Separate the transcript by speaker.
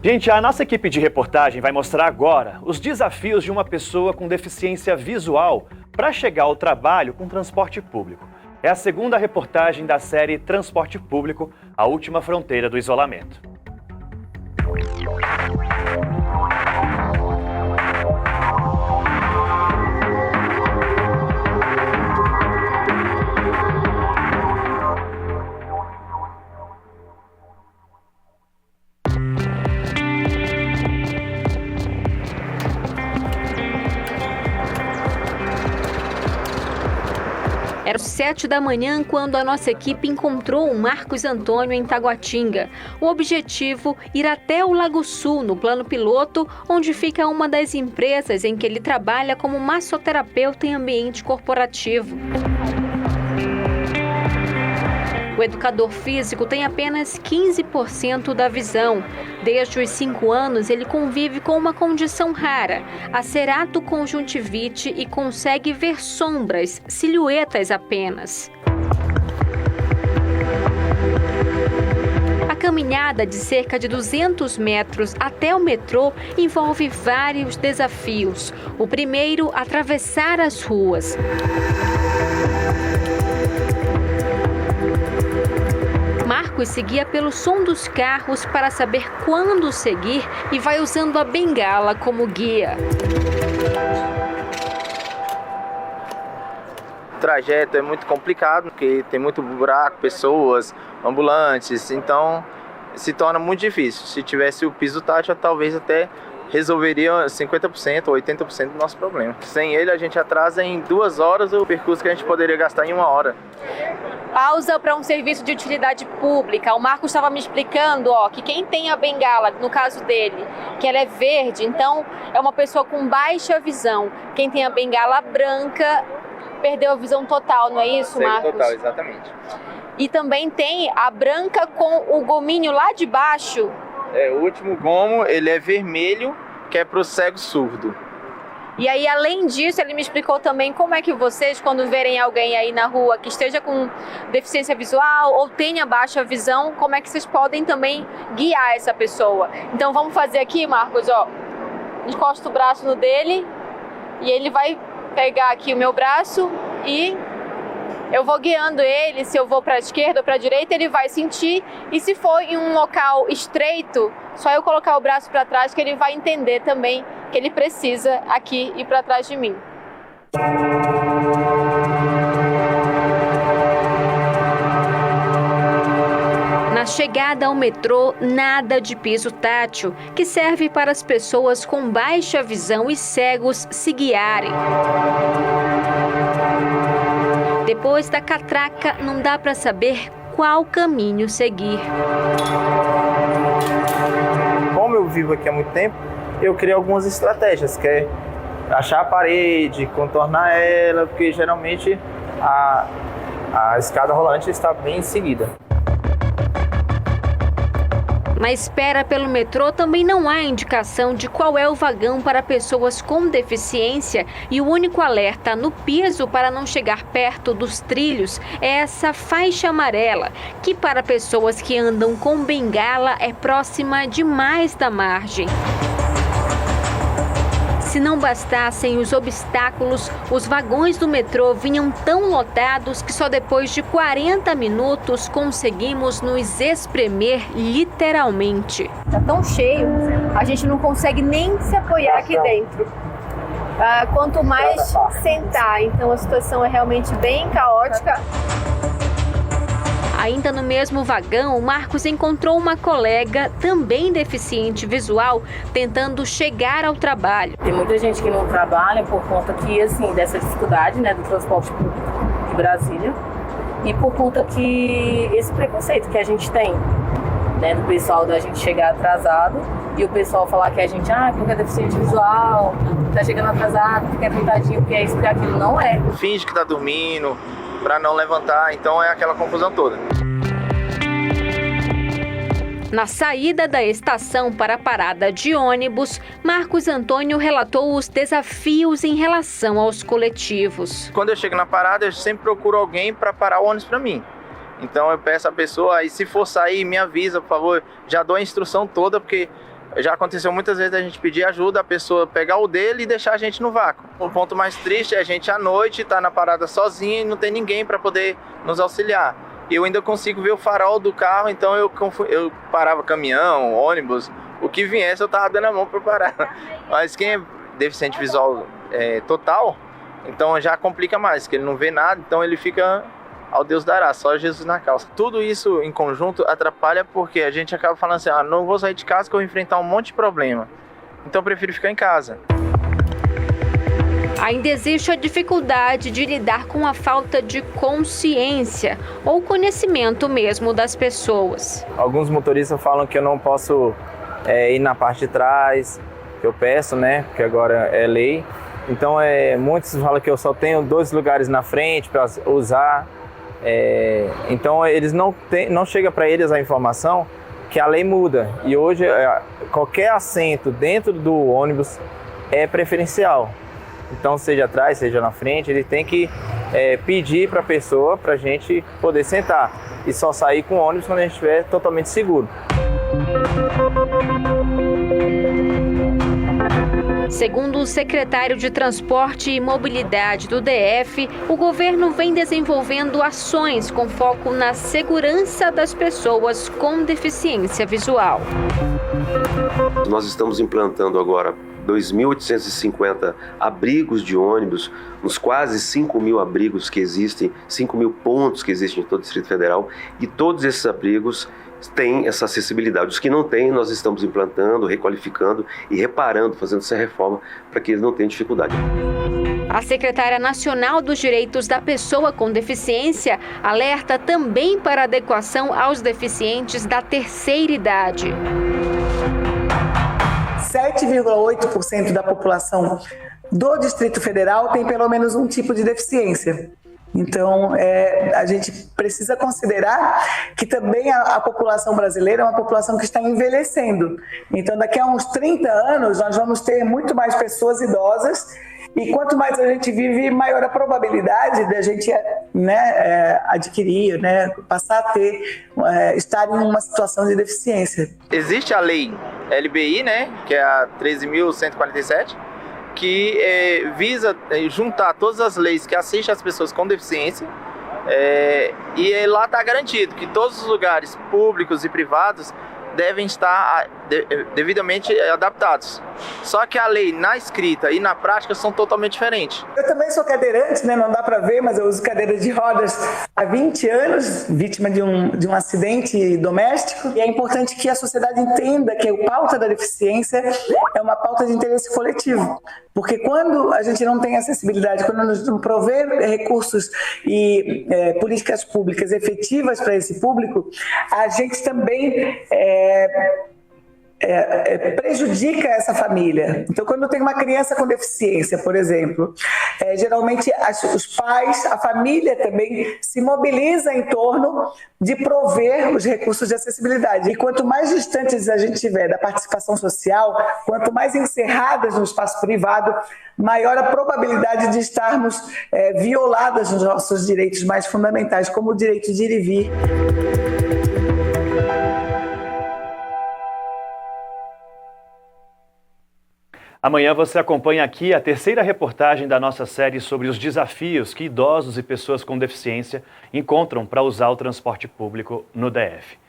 Speaker 1: Gente, a nossa equipe de reportagem vai mostrar agora os desafios de uma pessoa com deficiência visual para chegar ao trabalho com transporte público. É a segunda reportagem da série Transporte Público, a última fronteira do isolamento.
Speaker 2: Era 7 da manhã quando a nossa equipe encontrou o Marcos Antônio em Taguatinga. O objetivo, ir até o Lago Sul, no plano piloto, onde fica uma das empresas em que ele trabalha como massoterapeuta em ambiente corporativo. O educador físico tem apenas 15% da visão. Desde os 5 anos, ele convive com uma condição rara, a ceratoconjuntivite, e consegue ver sombras, silhuetas apenas. A caminhada de cerca de 200 metros até o metrô envolve vários desafios. O primeiro, atravessar as ruas. Marcos seguia pelo som dos carros para saber quando seguir e vai usando a bengala como guia.
Speaker 3: O trajeto é muito complicado, porque tem muito buraco, pessoas, ambulantes, então se torna muito difícil. Se tivesse o piso tátil, talvez até resolveria 50% ou 80% do nosso problema. Sem ele, a gente atrasa em 2 horas o percurso que a gente poderia gastar em 1 hora.
Speaker 2: Pausa para um serviço de utilidade pública. O Marcos estava me explicando, que quem tem a bengala, no caso dele, que ela é verde, então é uma pessoa com baixa visão. Quem tem a bengala branca perdeu a visão total, não é isso, Marcos?
Speaker 3: Total, exatamente.
Speaker 2: E também tem a branca com o gominho lá de baixo.
Speaker 3: O último gomo, ele é vermelho, que é para o cego surdo.
Speaker 2: E aí, além disso, ele me explicou também como é que vocês, quando verem alguém aí na rua que esteja com deficiência visual ou tenha baixa visão, como é que vocês podem também guiar essa pessoa. Então, vamos fazer aqui, Marcos, encosta o braço no dele e ele vai pegar aqui o meu braço e eu vou guiando ele. Se eu vou para a esquerda ou para a direita, ele vai sentir, e se for em um local estreito, só eu colocar o braço para trás que ele vai entender também que ele precisa aqui ir para trás de mim. Na chegada ao metrô, nada de piso tátil, que serve para as pessoas com baixa visão e cegos se guiarem. Depois da catraca, não dá para saber qual caminho seguir.
Speaker 3: Como eu vivo aqui há muito tempo, eu criei algumas estratégias, que é achar a parede, contornar ela, porque geralmente a escada rolante está bem em seguida.
Speaker 2: Na espera pelo metrô também não há indicação de qual é o vagão para pessoas com deficiência, e o único alerta no piso para não chegar perto dos trilhos é essa faixa amarela, que para pessoas que andam com bengala é próxima demais da margem. Se não bastassem os obstáculos, os vagões do metrô vinham tão lotados que só depois de 40 minutos conseguimos nos espremer literalmente. Tá tão cheio, a gente não consegue nem se apoiar aqui dentro. Quanto mais sentar, então a situação é realmente bem caótica. Ainda no mesmo vagão, o Marcos encontrou uma colega, também deficiente visual, tentando chegar ao trabalho.
Speaker 4: Tem muita gente que não trabalha por conta que, dessa dificuldade, do transporte público de Brasília, e por conta que esse preconceito que a gente tem, do pessoal da gente chegar atrasado e o pessoal falar que a gente, porque é deficiente visual, tá chegando atrasado, porque é pintadinho, porque é isso, porque aquilo. Não é.
Speaker 3: Finge que tá dormindo, para não levantar, então é aquela confusão toda.
Speaker 2: Na saída da estação para a parada de ônibus, Marcos Antônio relatou os desafios em relação aos coletivos.
Speaker 3: Quando eu chego na parada, eu sempre procuro alguém para parar o ônibus para mim. Então eu peço à pessoa, aí se for sair, me avisa, por favor. Já dou a instrução toda, porque Já aconteceu muitas vezes a gente pedir ajuda, a pessoa pegar o dele e deixar a gente no vácuo. O ponto mais triste é a gente à noite estar na parada sozinho e não tem ninguém para poder nos auxiliar. Eu ainda consigo ver o farol do carro, então eu parava caminhão, ônibus, o que viesse eu tava dando a mão para parar. Mas quem é deficiente visual total, então já complica mais, que ele não vê nada, então ele fica ao Deus dará, só Jesus na calça. Tudo isso em conjunto atrapalha porque a gente acaba falando assim, não vou sair de casa que eu vou enfrentar um monte de problema, então eu prefiro ficar em casa.
Speaker 2: Ainda existe a dificuldade de lidar com a falta de consciência ou conhecimento mesmo das pessoas.
Speaker 3: Alguns motoristas falam que eu não posso ir na parte de trás, que eu peço, né, porque agora é lei. Então muitos falam que eu só tenho 2 lugares na frente para usar. Então eles não chega para eles a informação que a lei muda e hoje qualquer assento dentro do ônibus é preferencial. Então seja atrás, seja na frente, ele tem que pedir para a pessoa para a gente poder sentar e só sair com o ônibus quando a gente estiver totalmente seguro.
Speaker 2: Segundo o secretário de Transporte e Mobilidade do DF, o governo vem desenvolvendo ações com foco na segurança das pessoas com deficiência visual.
Speaker 5: Nós estamos implantando agora 2.850 abrigos de ônibus, nos quase 5.000 abrigos que existem, 5.000 pontos que existem em todo o Distrito Federal, e todos esses abrigos têm essa acessibilidade. Os que não têm, nós estamos implantando, requalificando e reparando, fazendo essa reforma para que eles não tenham dificuldade.
Speaker 2: A secretária nacional dos Direitos da Pessoa com Deficiência alerta também para adequação aos deficientes da terceira idade.
Speaker 6: 7,8% da população do Distrito Federal tem pelo menos um tipo de deficiência. Então, a gente precisa considerar que também a população brasileira é uma população que está envelhecendo. Então, daqui a uns 30 anos, nós vamos ter muito mais pessoas idosas e quanto mais a gente vive, maior a probabilidade de a gente adquirir, passar a estar em uma situação de deficiência.
Speaker 3: Existe a lei LBI, que é a 13.147, que visa juntar todas as leis que assistem as pessoas com deficiência e lá está garantido que todos os lugares públicos e privados devem estar devidamente adaptados. Só que a lei na escrita e na prática são totalmente diferentes.
Speaker 6: Eu também sou cadeirante, não dá para ver, mas eu uso cadeira de rodas há 20 anos, vítima de um acidente doméstico. E é importante que a sociedade entenda que a pauta da deficiência é uma pauta de interesse coletivo. Porque quando a gente não tem acessibilidade, quando não prover recursos e políticas públicas efetivas para esse público, a gente também prejudica essa família. Então, quando tem uma criança com deficiência, por exemplo, geralmente os pais, a família também se mobiliza em torno de prover os recursos de acessibilidade. E quanto mais distantes a gente tiver da participação social, quanto mais encerradas no espaço privado, maior a probabilidade de estarmos violadas nos nossos direitos mais fundamentais, como o direito de ir e vir.
Speaker 1: Amanhã você acompanha aqui a terceira reportagem da nossa série sobre os desafios que idosos e pessoas com deficiência encontram para usar o transporte público no DF.